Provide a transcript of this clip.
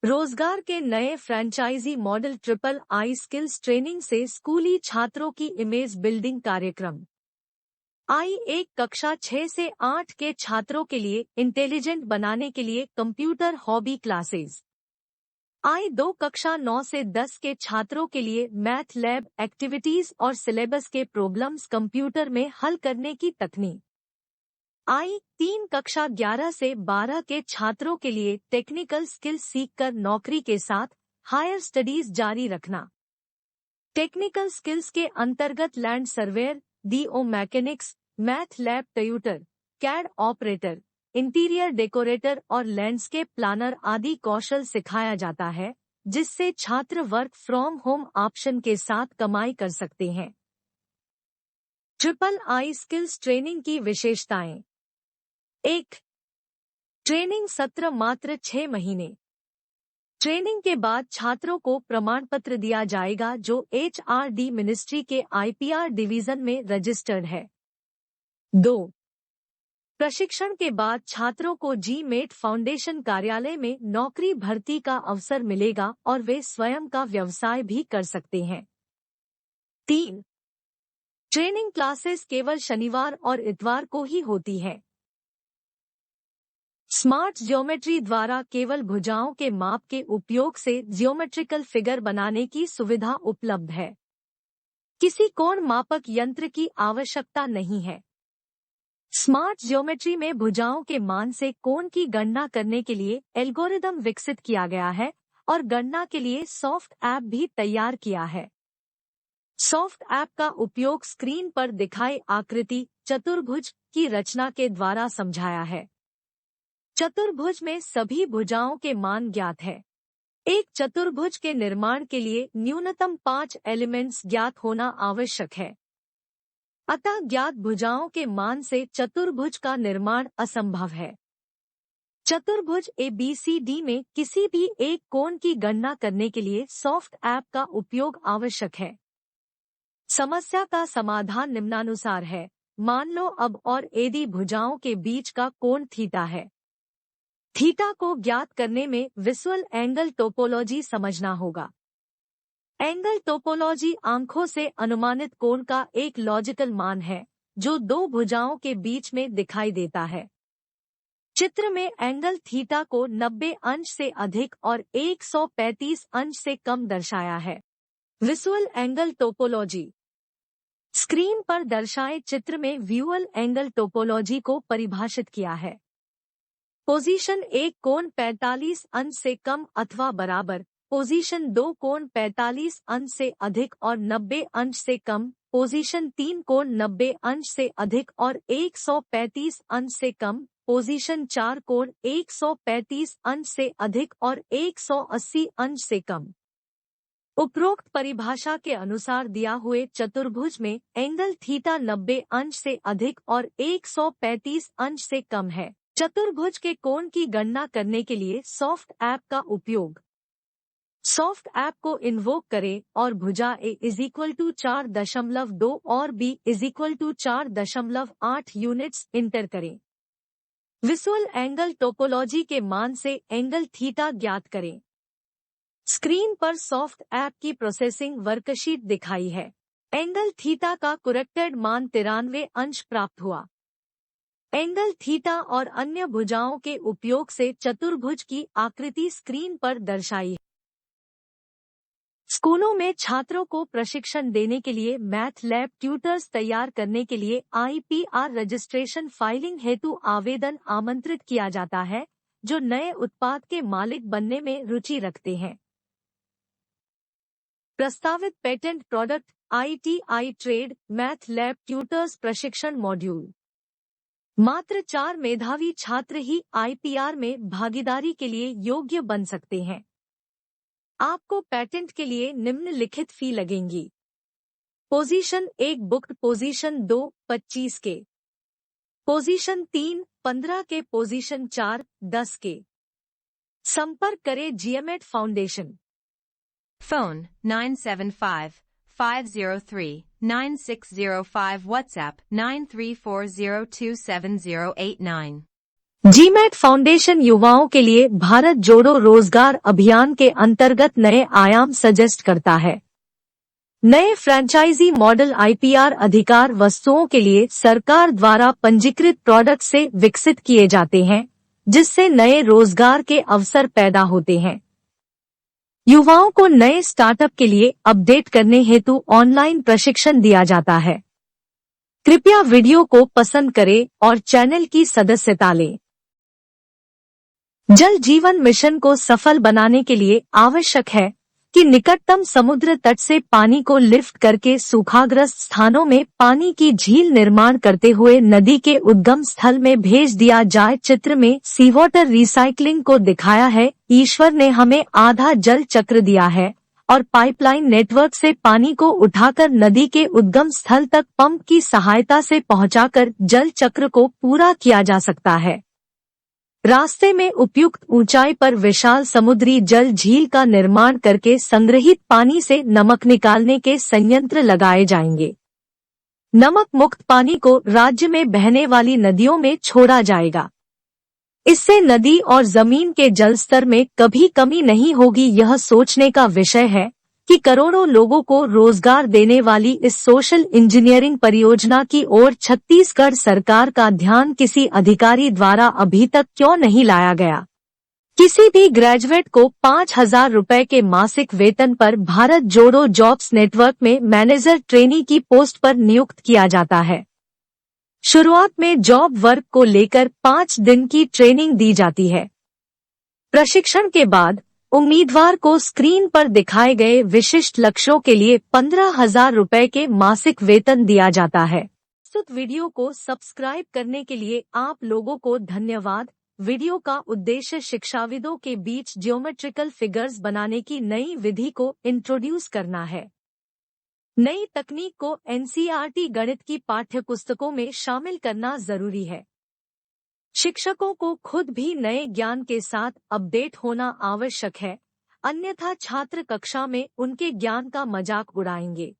रोजगार के नए franchisee model triple I skills training से स्कूली छात्रों की इमेज बिल्डिंग कार्यक्रम। आई एक कक्षा 6 से 8 के छात्रों के लिए इंटेलिजेंट बनाने के लिए कंप्यूटर हॉबी क्लासेस। आई 2 कक्षा 9 से 10 के छात्रों के लिए मैथ लैब एक्टिविटीज और सिलेबस के प्रॉब्लम्स कंप्यूटर में हल करने की तकनीक। आई 3 कक्षा 11 से 12 के छात्रों के लिए टेक्निकल स्किल सीखकर नौकरी के साथ हायर स्टडीज जारी रखना। टेक्निकल स्किल्स के अंतर्गत लैंड सर्वेयर, डीओ mechanics, math lab tutor, CAD operator, interior decorator और लैंडस्केप प्लानर आदि कौशल सिखाया जाता है, जिससे छात्र वर्क फ्रॉम होम ऑप्शन के साथ कमाई कर सकते हैं। ट्रिपल आई स्किल्स ट्रेनिंग की विशेषताएं। 1. ट्रेनिंग सत्र मात्र 6 महीने। ट्रेनिंग के बाद छात्रों को प्रमाण पत्र दिया जाएगा जो एचआरडी मिनिस्ट्री के आईपीआर डिवीजन में रजिस्टर्ड है। 2. प्रशिक्षण के बाद छात्रों को जी-मेट फाउंडेशन कार्यालय में नौकरी भर्ती का अवसर मिलेगा और वे स्वयं का व्यवसाय भी कर सकते हैं। 3. ट्रेनिंग क्लासेस केवल शनिवार और इतवार को ही होती है। स्मार्ट ज्योमेट्री द्वारा केवल भुजाओं के माप के उपयोग से ज्योमेट्रिकल फिगर बनाने की सुविधा उपलब्ध है। किसी कोण मापक यंत्र की आवश्यकता नहीं है। स्मार्ट ज्योमेट्री में भुजाओं के मान से कोण की गणना करने के लिए एल्गोरिदम विकसित किया गया है और गणना के लिए सॉफ्ट ऐप भी तैयार किया है। सॉफ्ट ऐप का उपयोग स्क्रीन पर दिखाई आकृति चतुर्भुज की रचना के द्वारा समझाया है। चतुर्भुज में सभी भुजाओं के मान ज्ञात है। एक चतुर्भुज के निर्माण के लिए न्यूनतम 5 एलिमेंट्स ज्ञात होना आवश्यक है। अतः ज्ञात भुजाओं के मान से चतुर्भुज का निर्माण असंभव है। चतुर्भुज ABCD में किसी भी एक कोण की गणना करने के लिए सॉफ्ट ऐप का उपयोग आवश्यक है। समस्या का समाधान निम्नानुसार है। मान लो अब और AD भुजाओं के बीच का कोण थीटा है। थीटा को ज्ञात करने में विजुअल एंगल टोपोलॉजी समझना होगा। एंगल टोपोलॉजी आंखों से अनुमानित कोण का एक लॉजिकल मान है जो दो भुजाओं के बीच में दिखाई देता है। चित्र में एंगल थीटा को 90 अंश से अधिक और 135 अंश से कम दर्शाया है। Visual angle topology. स्क्रीन पर दर्शाए चित्र में विजुअल एंगल टोपोलॉजी को परिभाषित किया है। पोजीशन 1 कोण 45 अंश से कम अथवा बराबर, पोजीशन 2 कोण 45 अंश से अधिक और 90 अंश से कम, पोजीशन 3 कोण 90 अंश से अधिक और 135 अंश से कम, पोजीशन 4 कोण 135 अंश से अधिक और 180 अंश से कम। उपरोक्त परिभाषा के अनुसार दिया हुए चतुर्भुज में एंगल थीटा 90 अंश से अधिक और 135 अंश से कम है। चतुर्भुज के कोण की गणना करने के लिए सॉफ्ट ऐप का उपयोग। सॉफ्ट ऐप को इन्वोक करें और भुजा A = 4.2 और B = 4.8 यूनिट्स इंटर करें। विजुअल एंगल टोपोलॉजी के मान से एंगल थीटा ज्ञात करें। स्क्रीन पर सॉफ्ट ऐप की प्रोसेसिंग वर्कशीट दिखाई है। एंगल थीटा का करेक्टेड मान 93 अंश प्राप्त हुआ। एंगल थीटा और अन्य भुजाओं के उपयोग से चतुर्भुज की आकृति स्क्रीन पर दर्शाई है। स्कूलों में छात्रों को प्रशिक्षण देने के लिए मैथ लैब ट्यूटर्स तैयार करने के लिए आईपीआर रजिस्ट्रेशन फाइलिंग हेतु आवेदन आमंत्रित किया जाता है, जो नए उत्पाद के मालिक बनने में रुचि रखते हैं। प्रस्तावित patent product ITI trade math lab tutors प्रशिक्षण मॉड्यूल। मात्र 4 मेधावी छात्र ही आईपीआर में भागीदारी के लिए योग्य बन सकते हैं। आपको पेटेंट के लिए निम्नलिखित फी लगेंगी। पोजीशन 1 बुक्ड, पोजीशन 2 25 के, पोजीशन 3 15 के, पोजीशन 4 10 के। संपर्क करें GMAT foundation. Phone 975-503-9605. WhatsApp 9340270889. GMAT foundation युवाओं के लिए भारत जोड़ो रोजगार अभियान के अंतर्गत नए आयाम सजेस्ट करता है। नए फ्रैंचाइजी मॉडल आईपीआर अधिकार वस्तुओं के लिए सरकार द्वारा पंजीकृत प्रोडक्ट से विकसित किए जाते हैं, जिससे नए रोजगार के अवसर पैदा होते हैं। युवाओं को नए स्टार्टअप के लिए अपडेट करने हेतु ऑनलाइन प्रशिक्षण दिया जाता है। कृपया वीडियो को पसंद करें और चैनल की सदस्यता लें। जल जीवन मिशन को सफल बनाने के लिए आवश्यक है कि निकटतम समुद्र तट से पानी को लिफ्ट करके सूखाग्रस्त स्थानों में पानी की झील निर्माण करते हुए नदी के उद्गम स्थल में भेज दिया जाए। चित्र में सी वाटर रिसाइकलिंग को दिखाया है। ईश्वर ने हमें आधा जल चक्र दिया है और पाइपलाइन नेटवर्क से पानी को उठाकर नदी के उद्गम स्थल तक पंप की सहायता से पहुंचाकर जल चक्र को पूरा किया जा सकता है। रास्ते में उपयुक्त ऊंचाई पर विशाल समुद्री जल झील का निर्माण करके संग्रहित पानी से नमक निकालने के संयंत्र लगाए जाएंगे। नमक मुक्त पानी को राज्य में बहने वाली नदियों में छोड़ा जाएगा। इससे नदी और जमीन के जलस्तर में कभी कमी नहीं होगी। यह सोचने का विषय है कि करोड़ों लोगों को रोजगार देने वाली इस सोशल इंजीनियरिंग परियोजना की ओर छत्तीसगढ़ सरकार का ध्यान किसी अधिकारी द्वारा अभी तक क्यों नहीं लाया गया। किसी भी ग्रेजुएट को 5,000 रुपए के मासिक वेतन पर भारत जोड़ो जॉब्स नेटवर्क में मैनेजर ट्रेनी की पोस्ट पर नियुक्त किया जाता है। शुरुआत में जॉब वर्क को लेकर 5 दिन की ट्रेनिंग दी जाती है। प्रशिक्षण के बाद उम्मीदवार को स्क्रीन पर दिखाए गए विशिष्ट लक्ष्यों के लिए 15,000 रुपए के मासिक वेतन दिया जाता है। प्रस्तुत वीडियो को सब्सक्राइब करने के लिए आप लोगों को धन्यवाद। वीडियो का उद्देश्य शिक्षाविदों के बीच ज्योमेट्रिकल फिगर्स बनाने की नई विधि को इंट्रोड्यूस करना है। नई तकनीक को एनसीईआरटी गणित की पाठ्यपुस्तकों में शामिल करना जरूरी है। शिक्षकों को खुद भी नए ज्ञान के साथ अपडेट होना आवश्यक है, अन्यथा छात्र कक्षा में उनके ज्ञान का मजाक उड़ाएंगे।